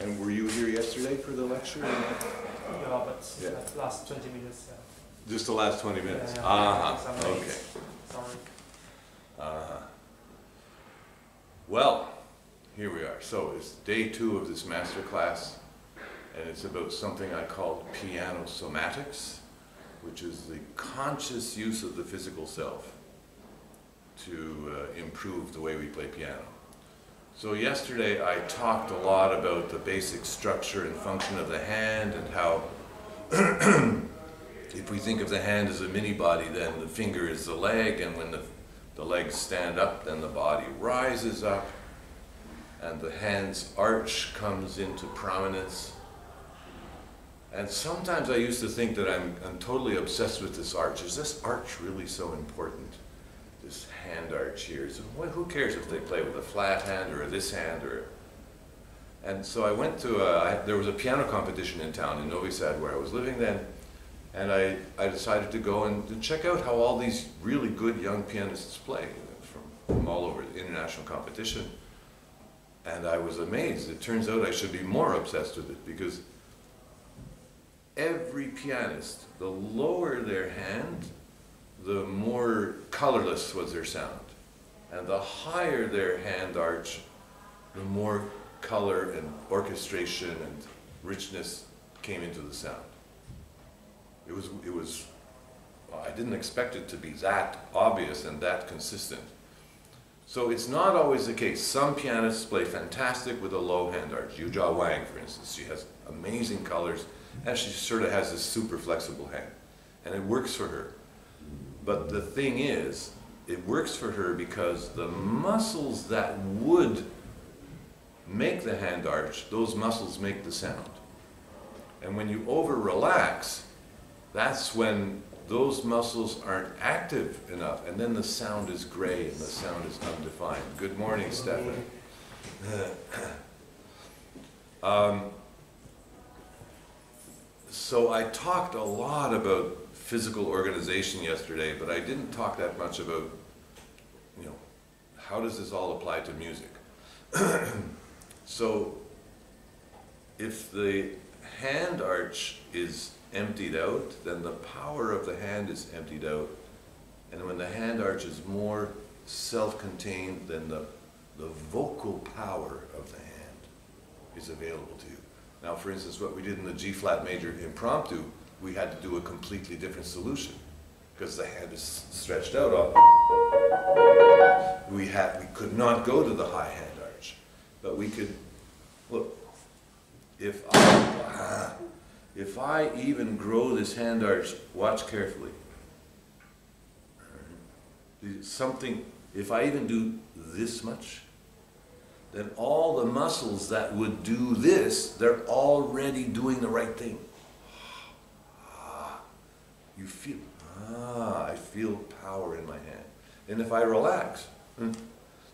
And were you here yesterday for the lecture? Yeah, but last 20 minutes. Just the last 20 minutes? Okay. Sorry. Well, here we are. So it's day 2 of this master class, and it's about something I call piano somatics, which is the conscious use of the physical self to improve the way we play piano. So yesterday I talked a lot about the basic structure and function of the hand, and how if we think of the hand as a mini body, then the finger is the leg, and when the legs stand up, then the body rises up, and the hand's arch comes into prominence. And sometimes I used to think that I'm totally obsessed with this arch. Is this arch really so important? This hand arch here. So who cares if they play with a flat hand or this hand? And so I went to there was a piano competition in town in Novi Sad where I was living then, and I decided to go and to check out how all these really good young pianists play from all over the international competition. And I was amazed. It turns out I should be more obsessed with it, because every pianist, the lower their hand, the more colorless was their sound. And the higher their hand arch, the more color and orchestration and richness came into the sound. I didn't expect it to be that obvious and that consistent. So it's not always the case. Some pianists play fantastic with a low hand arch. Yujia Wang, for instance, she has amazing colors, and she sort of has this super flexible hand, and it works for her. But the thing is, it works for her because the muscles that would make the hand arch, those muscles make the sound. And when you over-relax, that's when those muscles aren't active enough, and then the sound is gray and the sound is undefined. Good morning, Stefan. So I talked a lot about physical organization yesterday, but I didn't talk that much about, how does this all apply to music? So if the hand arch is emptied out, then the power of the hand is emptied out. And when the hand arch is more self-contained, then the vocal power of the hand is available to you. Now, for instance, what we did in the G-flat major impromptu, we had to do a completely different solution, because the hand is stretched out. We could not go to the high hand arch, but we could, look, if I even grow this hand arch, watch carefully. If I even do this much, then all the muscles that would do this, they're already doing the right thing. You feel, I feel power in my hand. And if I relax,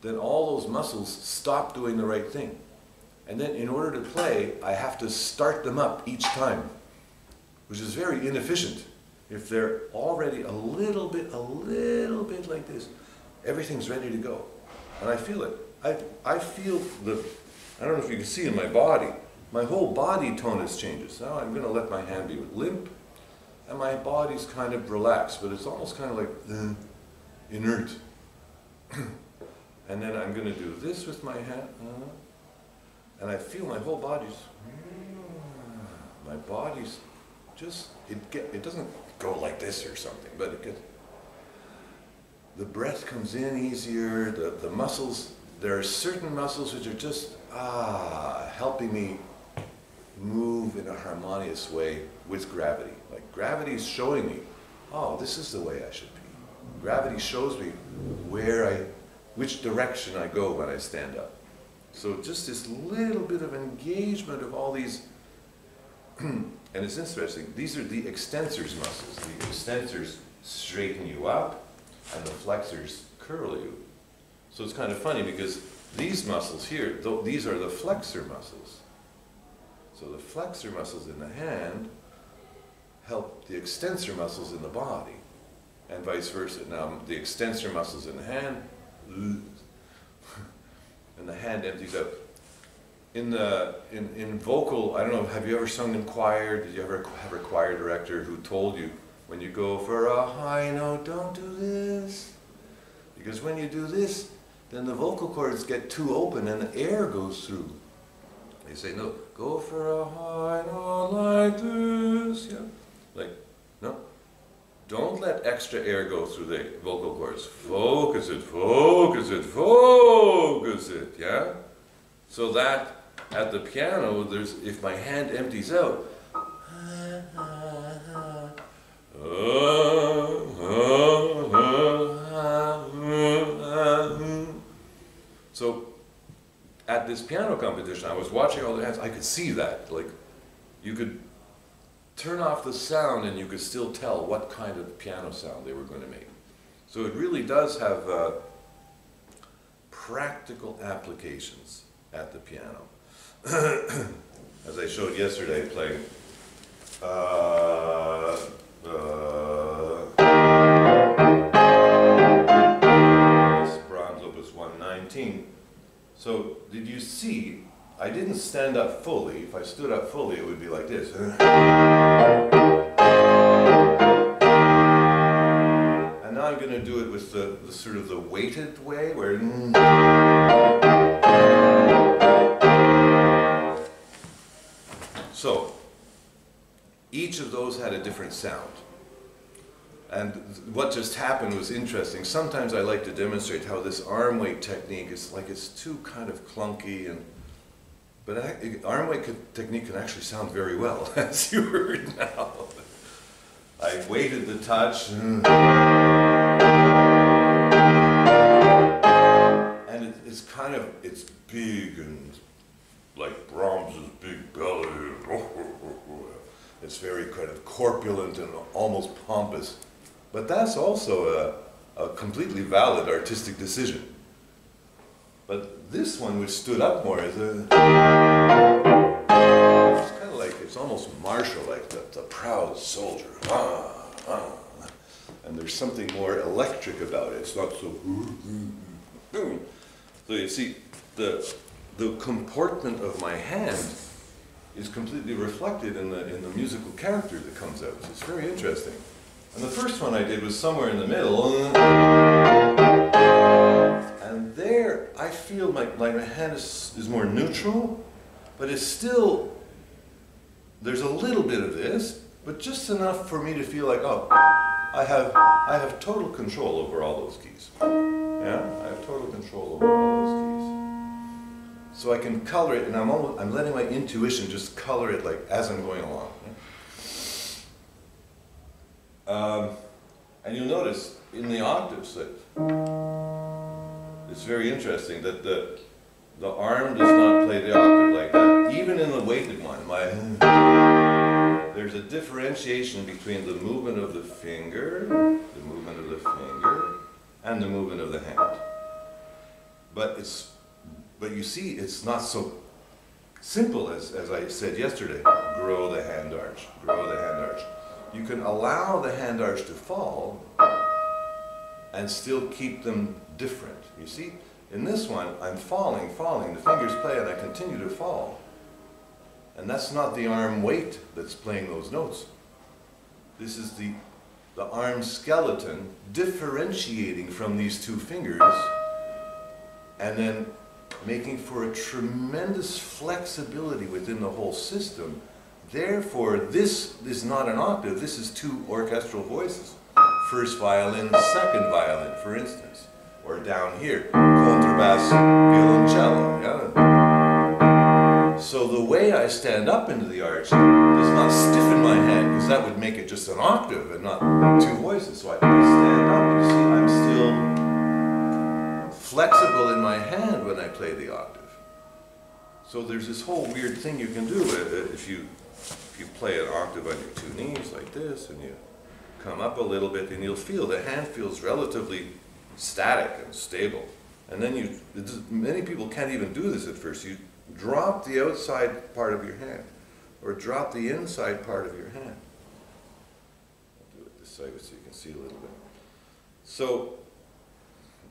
then all those muscles stop doing the right thing. And then in order to play, I have to start them up each time, which is very inefficient. If they're already a little bit like this, everything's ready to go. And I feel it. I feel I don't know if you can see in my body, my whole body tonus changes. Now I'm going to let my hand be limp, and my body's kind of relaxed, but it's almost kind of like inert. And then I'm going to do this with my hand, and I feel my whole body's just, it doesn't go like this or something, but it gets, the breath comes in easier, the muscles, there are certain muscles which are just, helping me move in a harmonious way with gravity. Like gravity is showing me, oh, this is the way I should be. Gravity shows me which direction I go when I stand up. So just this little bit of engagement of all these, and it's interesting, these are the extensors muscles. The extensors straighten you up, and the flexors curl you. So it's kind of funny because these muscles here, these are the flexor muscles. So the flexor muscles in the hand help the extensor muscles in the body, and vice versa. Now the extensor muscles in the hand, and the hand empties out. in vocal, I don't know, have you ever sung in choir? Did you ever have a choir director who told you, when you go for a high note, don't do this? Because when you do this, then the vocal cords get too open and the air goes through. They say, no, go for a high note like this. Yeah. Like, no. Don't let extra air go through the vocal cords. Focus it, focus it, focus it, yeah? So that at the piano, if my hand empties out, so at this piano competition, I was watching all the hands, I could see that, like, you could turn off the sound and you could still tell what kind of piano sound they were going to make. So it really does have practical applications at the piano. As I showed yesterday, playing this Brahms Opus 119. So did you see, I didn't stand up fully. If I stood up fully, it would be like this. And now I'm going to do it with the sort of the weighted way, where so each of those had a different sound. And what just happened was interesting. Sometimes I like to demonstrate how this arm weight technique is like it's too kind of clunky, but arm weight technique can actually sound very well, as you heard now. I weighted the touch, and it's kind of, it's big and like Brahms's big belly. It's very kind of corpulent and almost pompous. But that's also a completely valid artistic decision. But this one, which stood up more, is it's kind of like, it's almost martial, like the proud soldier. And there's something more electric about it. It's not so. So you see, the comportment of my hand is completely reflected in the musical character that comes out. It's very interesting. And the first one I did was somewhere in the middle. And there, I feel like my hand is more neutral, but it's still, there's a little bit of this, but just enough for me to feel like, oh, I have total control over all those keys. Yeah, I have total control over all those keys. So I can color it, and I'm letting my intuition just color it like as I'm going along. And you'll notice in the octaves that it's very interesting that the arm does not play the octave like that. Even in the weighted one, there's a differentiation between the movement of the finger, and the movement of the hand. But you see, it's not so simple as I said yesterday. Grow the hand arch, grow the hand arch. You can allow the hand arch to fall and still keep them different. You see, in this one, I'm falling, the fingers play and I continue to fall. And that's not the arm weight that's playing those notes. This is the arm skeleton differentiating from these two fingers and then making for a tremendous flexibility within the whole system. Therefore, this is not an octave, this is two orchestral voices. First violin, second violin, for instance. Or down here, contrabass, violoncello. Yeah? So the way I stand up into the arch does not stiffen my hand, because that would make it just an octave and not two voices. So I stand up, and you see, I'm still flexible in my hand when I play the octave. So there's this whole weird thing you can do if you play an octave on your two knees like this, and you come up a little bit, and you'll feel the hand feels relatively static and stable. And then many people can't even do this at first. You drop the outside part of your hand, or drop the inside part of your hand. I'll do it this side so you can see a little bit. So,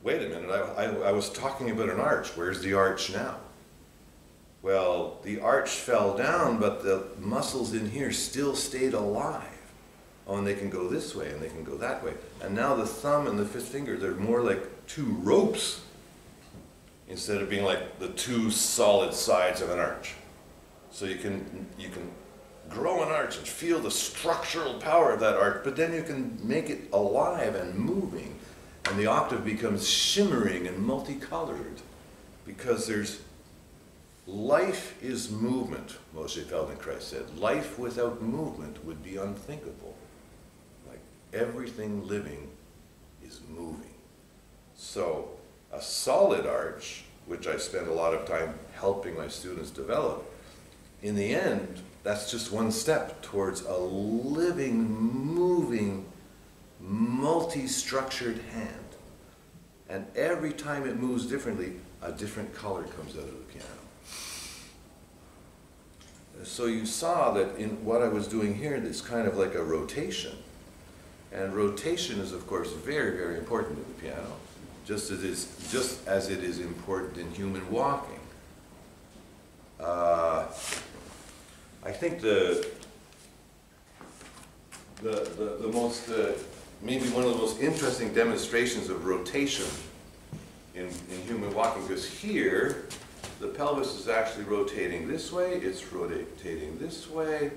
wait a minute, I was talking about an arch. Where's the arch now? Well, the arch fell down, but the muscles in here still stayed alive. Oh, and they can go this way and they can go that way. And now the thumb and the fifth finger, they're more like two ropes instead of being like the two solid sides of an arch. So you can grow an arch and feel the structural power of that arch, but then you can make it alive and moving. And the octave becomes shimmering and multicolored because life is movement, Moshe Feldenkrais said. Life without movement would be unthinkable. Like everything living is moving. So a solid arch, which I spend a lot of time helping my students develop, in the end, that's just one step towards a living, moving, multi-structured hand. And every time it moves differently, a different color comes out of the piano. So you saw that in what I was doing here, it's kind of like a rotation. And rotation is, of course, very, very important in the piano, just as it is important in human walking. I think the most, maybe one of the most interesting demonstrations of rotation in human walking, because here, the pelvis is actually rotating this way, it's rotating this way,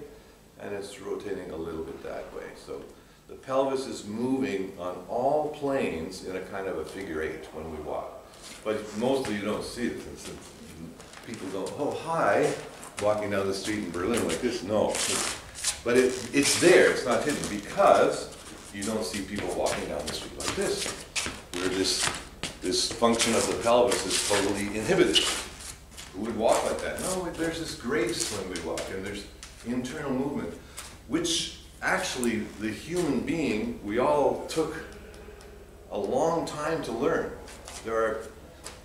and it's rotating a little bit that way. So the pelvis is moving on all planes in a kind of a figure eight when we walk. But mostly you don't see it. People go, oh, hi, walking down the street in Berlin like this. No. But it's there, it's not hidden, because you don't see people walking down the street like this, where this function of the pelvis is totally inhibited. Who would walk like that? No, there's this grace when we walk, and there's internal movement, which actually the human being, we all took a long time to learn.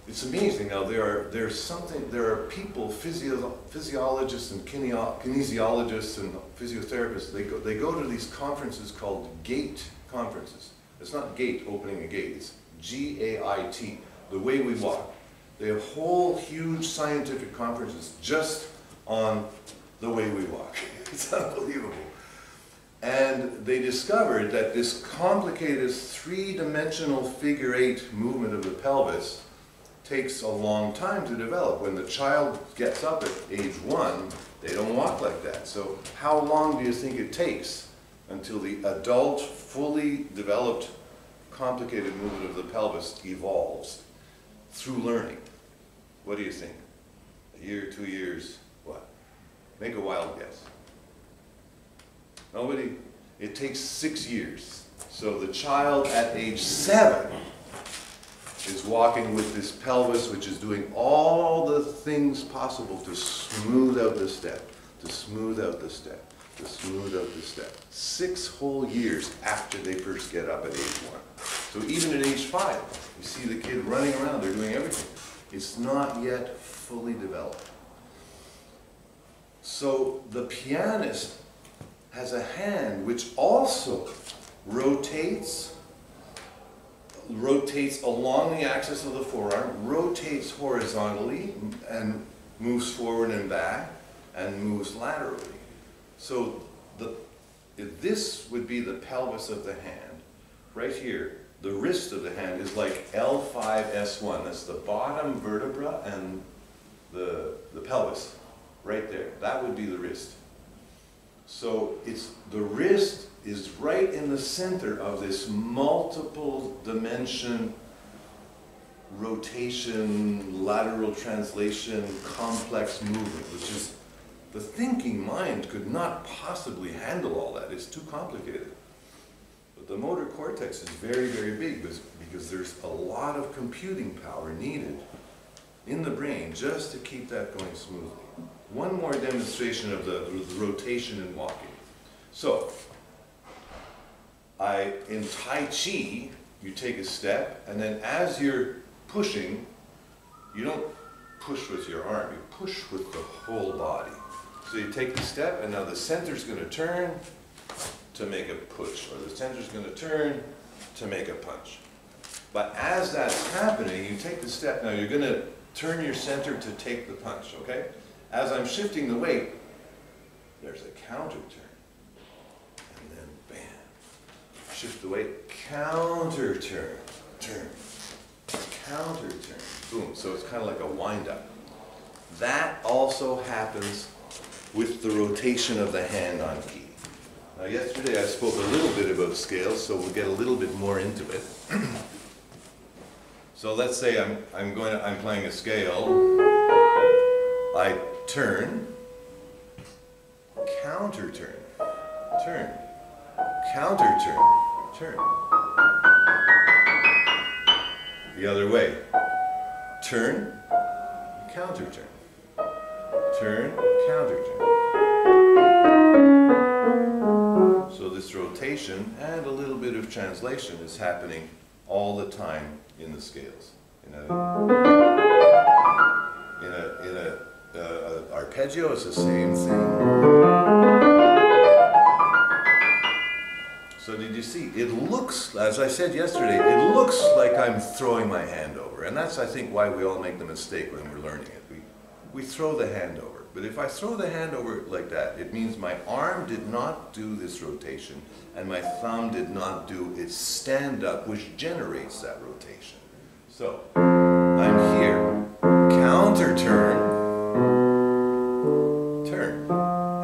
It's amazing now, there are people, physiologists and kinesiologists and physiotherapists, they go to these conferences called GAIT conferences. It's not gate, opening a gate, it's G-A-I-T, the way we walk. They have whole huge scientific conferences just on the way we walk. It's unbelievable. And they discovered that this complicated three-dimensional figure eight movement of the pelvis takes a long time to develop. When the child gets up at age 1, they don't walk like that. So how long do you think it takes until the adult, fully developed, complicated movement of the pelvis evolves through learning? What do you think? A year, 2 years, what? Make a wild guess. Nobody? It takes 6 years. So the child at age 7 is walking with this pelvis which is doing all the things possible to smooth out the step, to smooth out the step, to smooth out the step. 6 whole years after they first get up at age 1. So even at age 5, you see the kid running around, they're doing everything. It's not yet fully developed. So the pianist has a hand which also rotates along the axis of the forearm, rotates horizontally and moves forward and back and moves laterally. So this would be the pelvis of the hand. Right here, the wrist of the hand is like L5S1. That's the bottom vertebra and the pelvis right there. That would be the wrist. So the wrist is right in the center of this multiple dimension, rotation, lateral translation, complex movement, which is, the thinking mind could not possibly handle all that. It's too complicated. But the motor cortex is very, very big because there's a lot of computing power needed in the brain just to keep that going smoothly. One more demonstration of the rotation and walking. So, in Tai Chi, you take a step, and then as you're pushing, you don't push with your arm, you push with the whole body. So you take the step, and now the center's going to turn to make a push, or the center's going to turn to make a punch. But as that's happening, you take the step, now you're going to turn your center to take the punch, okay? as I'm shifting the weight, there's a counter turn. And then bam, shift the weight, counter turn, turn, counter turn, boom. So it's kind of like a wind up. That also happens with the rotation of the hand on key. Now yesterday I spoke a little bit about scales, so we'll get a little bit more into it. So let's say I'm playing a scale. I turn, counter turn, turn, counter turn, turn. The other way. Turn, counter turn. Turn, counter turn. So this rotation and a little bit of translation is happening all the time in the scales. In a arpeggio, it's the same thing. So did you see? It looks, as I said yesterday, it looks like I'm throwing my hand over. And that's, I think, why we all make the mistake when we're learning it. We throw the hand over. But if I throw the hand over like that, it means my arm did not do this rotation and my thumb did not do its stand-up, which generates that rotation. So, I'm here, counter turn, turn,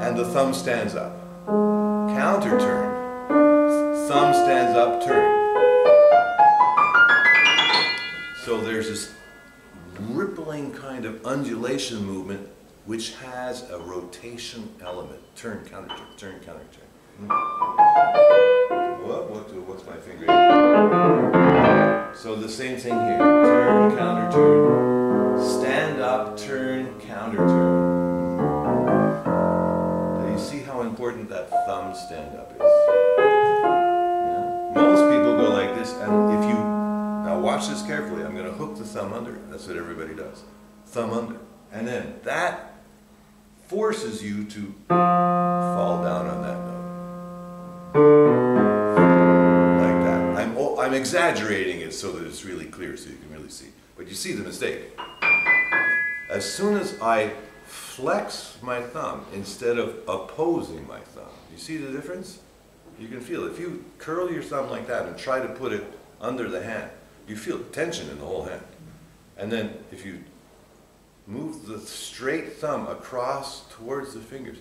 and the thumb stands up. Counter turn, thumb stands up, turn. So there's this rippling kind of undulation movement which has a rotation element. Turn, counter turn, turn, counter turn. What's my finger? So the same thing here. Turn, counter turn, stand up, turn, counter turn. Do you see how important that thumb stand up is? Yeah? Most people go like this, and if you, now watch this carefully, I'm going to hook the thumb under. That's what everybody does. Thumb under. And then that forces you to fall down on that note. Like that. I'm exaggerating it so that it's really clear, so you can really see. But you see the mistake. As soon as I flex my thumb instead of opposing my thumb, you see the difference? You can feel it. If you curl your thumb like that and try to put it under the hand, you feel tension in the whole hand. And then if you move the straight thumb across towards the fingers,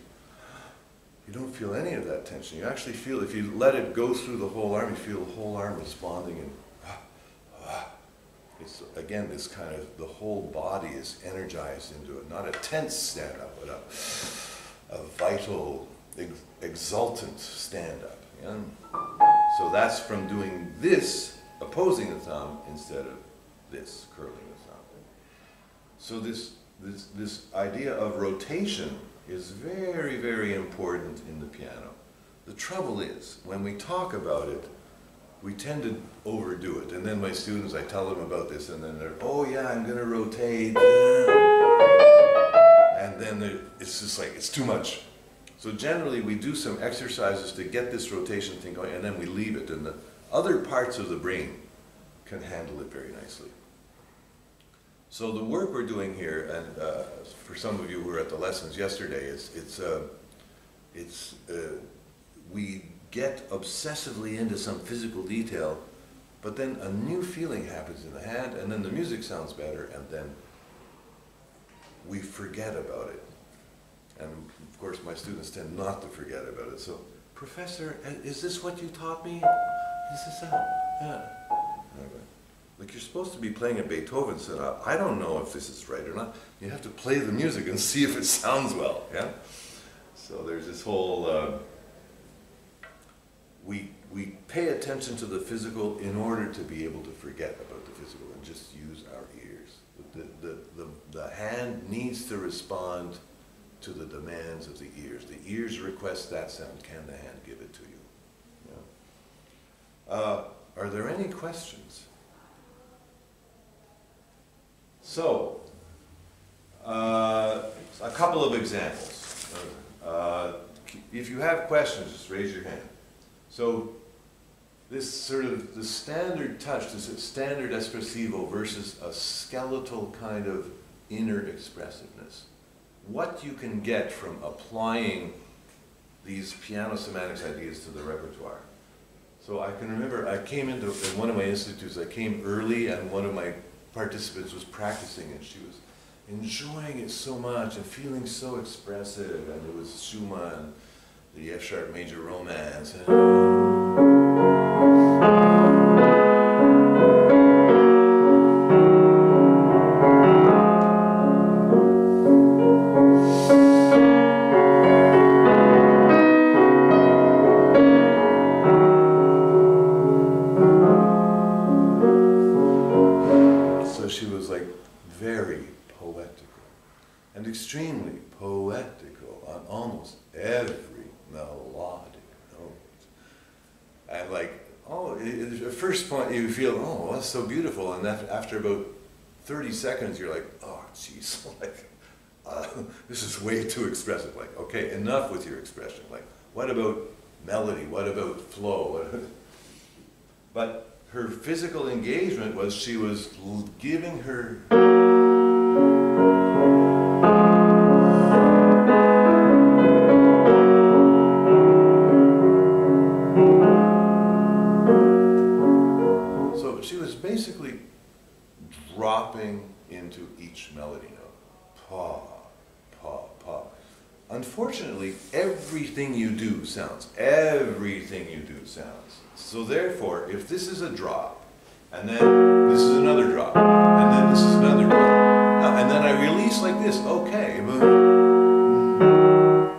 you don't feel any of that tension. You actually feel, if you let it go through the whole arm, you feel the whole arm responding, and it's, again, this kind of, the whole body is energized into it. Not a tense stand-up, but a vital, exultant stand-up. Yeah? So that's from doing this, opposing the thumb, instead of this, curling the thumb. So this idea of rotation is very, very important in the piano. The trouble is, when we talk about it, we tend to overdo it. And then my students, I tell them about this, and then they're, oh yeah, I'm going to rotate. And then it's just like, it's too much. So generally, we do some exercises to get this rotation thing going, and then we leave it. And the other parts of the brain can handle it very nicely. So the work we're doing here, and for some of you who were at the lessons yesterday, we get obsessively into some physical detail, but then a new feeling happens in the hand, and then the music sounds better, and then we forget about it. And of course, my students tend not to forget about it. So, Professor, is this what you taught me? Is this yeah. Like, you're supposed to be playing a Beethoven sonata. I don't know if this is right or not. You have to play the music and see if it sounds well, yeah? So there's this whole, we pay attention to the physical in order to be able to forget about the physical and just use our ears. The hand needs to respond to the demands of the ears. The ears request that sound. Can the hand give it to you? Yeah. Are there any questions? So, a couple of examples. If you have questions, just raise your hand. So, this sort of, the standard touch, this standard espressivo versus a skeletal kind of inner expressiveness. what you can get from applying these piano semantics ideas to the repertoire. So I can remember I came into one of my institutes, I came early and one of my participants was practicing and she was enjoying it so much and feeling so expressive, and it was Schumann, the F-sharp major romance. So she was like very poetical and extremely poetical on almost every melodic note. And like, oh, at first point you feel, oh, that's so beautiful, and after about 30 seconds you're like, oh, jeez, like, this is way too expressive. Like, okay, enough with your expression. Like, what about melody? What about flow? But her physical engagement was she was giving her so she was basically dropping into each melody note. Pa, pa, pa. Unfortunately, everything you do sounds. Everything you do sounds. So therefore, if this is a drop, and then this is another drop, and then this is another drop, and then I release like this, okay.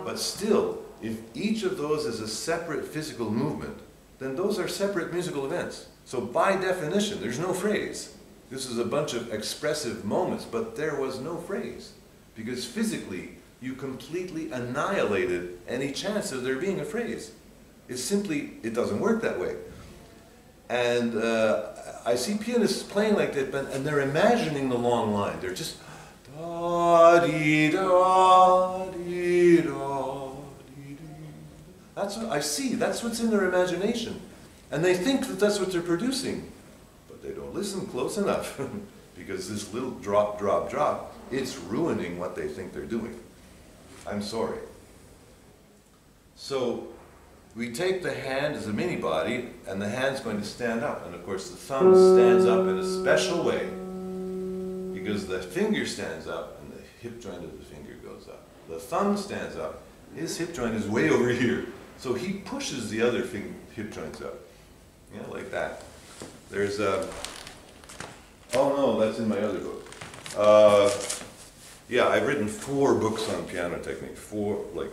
But still, if each of those is a separate physical movement, then those are separate musical events. So by definition, there's no phrase. This is a bunch of expressive moments, but there was no phrase. Because physically, you completely annihilated any chance of there being a phrase. It's simply, it doesn't work that way. And I see pianists playing like that, and they're imagining the long line. They're just da-dee-da-dee-da-dee-dee. That's what I see. That's what's in their imagination. And they think that that's what they're producing. But they don't listen close enough. Because this little drop, drop, drop, it's ruining what they think they're doing. I'm sorry. So we take the hand as a mini body, and the hand's going to stand up. And of course, the thumb stands up in a special way, because the finger stands up and the hip joint of the finger goes up. The thumb stands up, his hip joint is way over here. So he pushes the other hip joints up. Yeah, like that. There's a, oh no, that's in my other book. Yeah, I've written 4 books on piano technique, 4, like